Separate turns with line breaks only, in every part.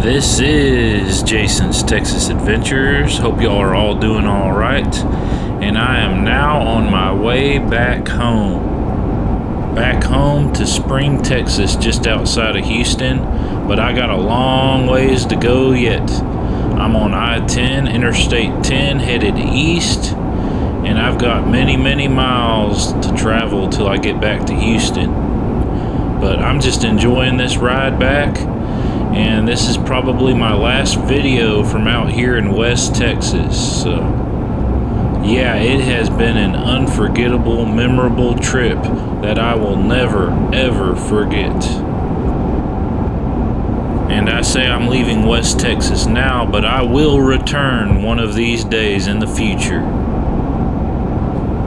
This is Jason's Texas Adventures. Hope y'all are all doing all right. And I am now on my way back home. Back home to Spring, Texas, just outside of Houston. But I got a long ways to go yet. I'm on I-10, Interstate 10, headed east. And I've got many miles to travel till I get back to Houston. But I'm just enjoying this ride back. And this is probably my last video from out here in West Texas. So, yeah, it has been an unforgettable, memorable trip that I will never, ever forget. And I say I'm leaving West Texas now, but I will return one of these days in the future.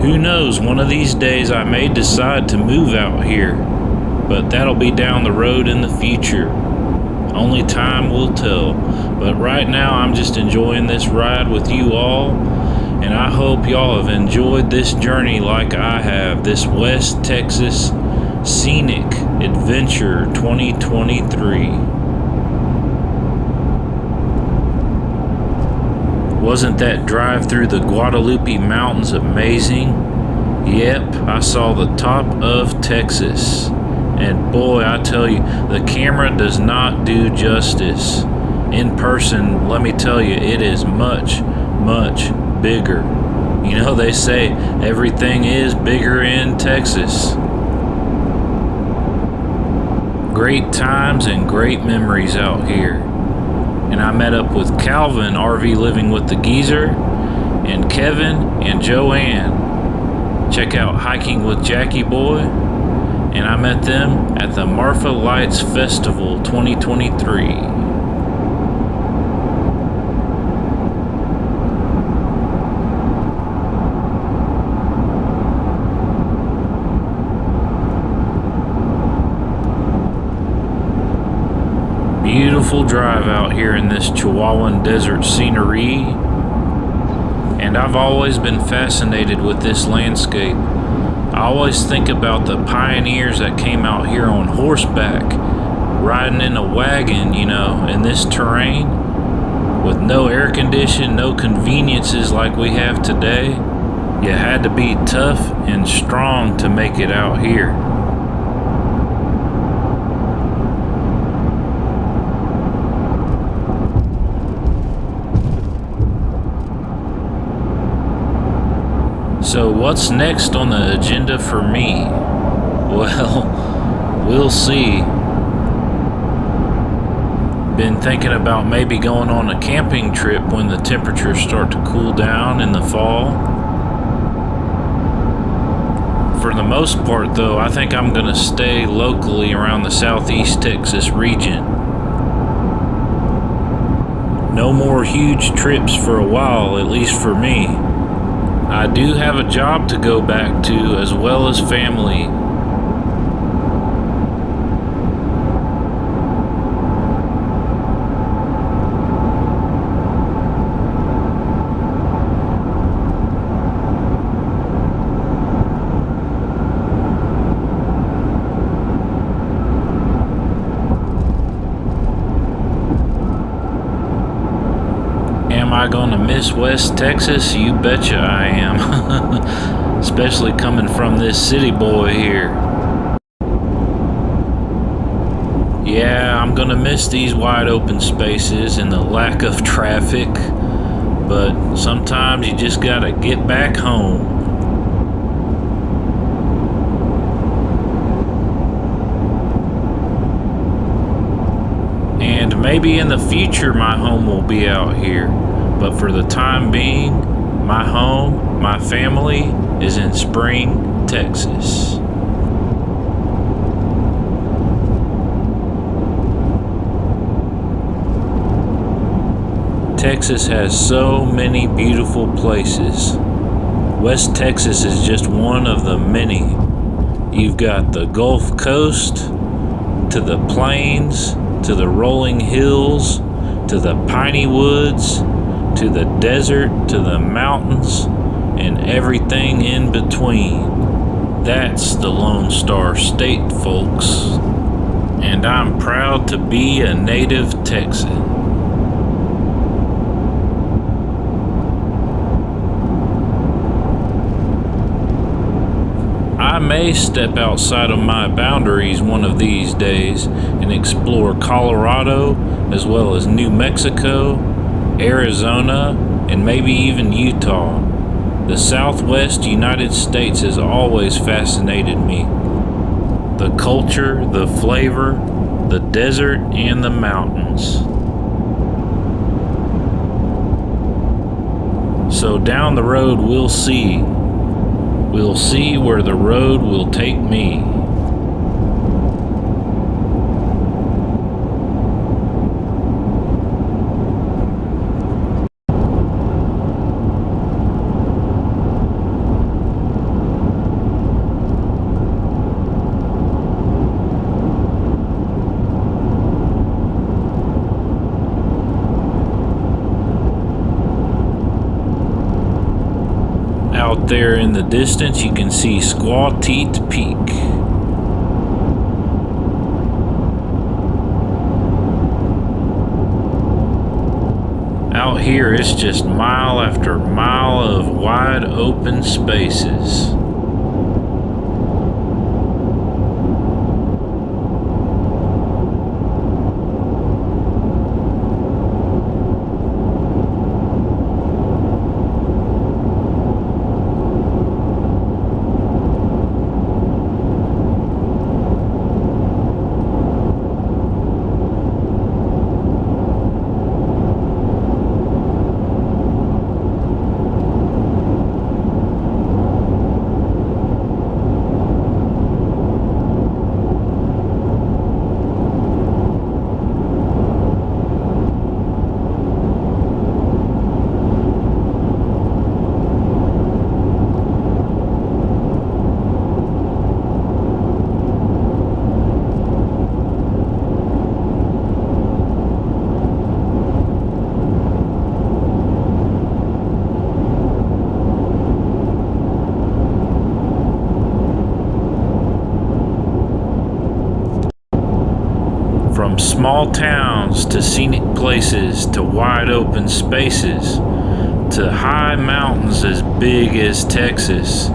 Who knows, one of these days I may decide to move out here, but that'll be down the road in the future. Only time will tell. But right now I'm just enjoying this ride with you all, and I hope y'all have enjoyed this journey like I have, this West Texas Scenic Adventure 2023. Wasn't that drive through the Guadalupe Mountains amazing? Yep, I saw the top of Texas. And boy, I tell you, the camera does not do justice. In person, let me tell you, it is much bigger. You know, they say everything is bigger in Texas. Great times and great memories out here. And I met up with Calvin, RV Living with the Geezer, and Kevin and Joanne. Check out Hiking with Jackie Boy. And I met them at the Marfa Lights Festival 2023. Beautiful drive out here in this Chihuahuan desert scenery. And I've always been fascinated with this landscape. I always think about the pioneers that came out here on horseback, riding in a wagon, you know, in this terrain, with no air conditioning, no conveniences like we have today. You had to be tough and strong to make it out here. So what's next on the agenda for me? Well, we'll see. Been thinking about maybe going on a camping trip when the temperatures start to cool down in the fall. For the most part though, I think I'm gonna stay locally around the Southeast Texas region. No more huge trips for a while, at least for me. I do have a job to go back to, as well as family. Am I gonna miss West Texas? You betcha I am. Especially coming from this city boy here. Yeah, I'm gonna miss these wide open spaces and the lack of traffic, but sometimes you just gotta get back home. And maybe in the future my home will be out here. But for the time being, my home, my family is in Spring, Texas. Texas has so many beautiful places. West Texas is just one of the many. You've got the Gulf Coast, to the plains, to the rolling hills, to the piney woods, to the desert, to the mountains, and everything in between. That's the Lone Star State, folks. and I'm proud to be a native Texan. I may step outside of my boundaries one of these days and explore Colorado as well as New Mexico, Arizona, and maybe even Utah. The Southwest United States has always fascinated me. The culture, the flavor, the desert, and the mountains. So down the road we'll see. We'll see where the road will take me. Out there in the distance, you can see Squaw Teeth Peak. Out here, it's just mile after mile of wide open spaces. From small towns to scenic places to wide open spaces to high mountains as big as Texas,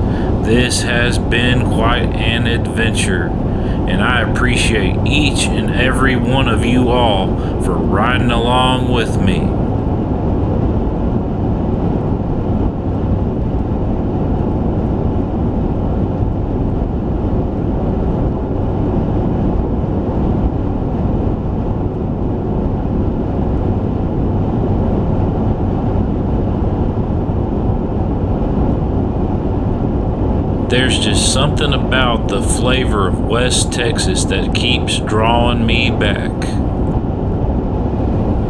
this has been quite an adventure, and I appreciate each and every one of you all for riding along with me. There's just something about the flavor of West Texas that keeps drawing me back.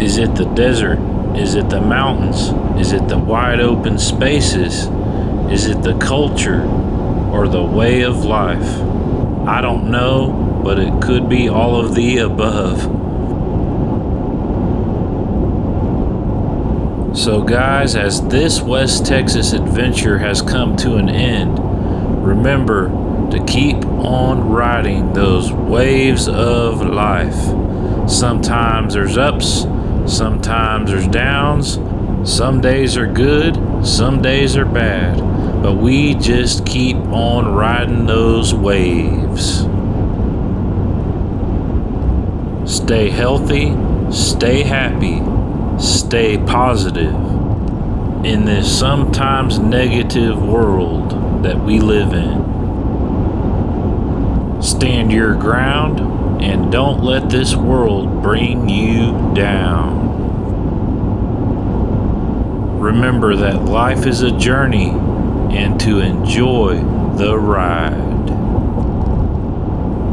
Is it the desert? Is it the mountains? Is it the wide open spaces? Is it the culture or the way of life? I don't know, but it could be all of the above. So guys, as this West Texas adventure has come to an end, remember to keep on riding those waves of life. Sometimes there's ups, sometimes there's downs. Some days are good, some days are bad, but we just keep on riding those waves. Stay healthy, stay happy, stay positive in this sometimes negative world that we live in. Stand your ground and don't let this world bring you down. Remember that life is a journey and to enjoy the ride.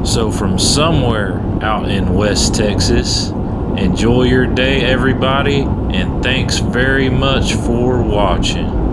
So from somewhere out in West Texas, enjoy your day everybody, and thanks very much for watching.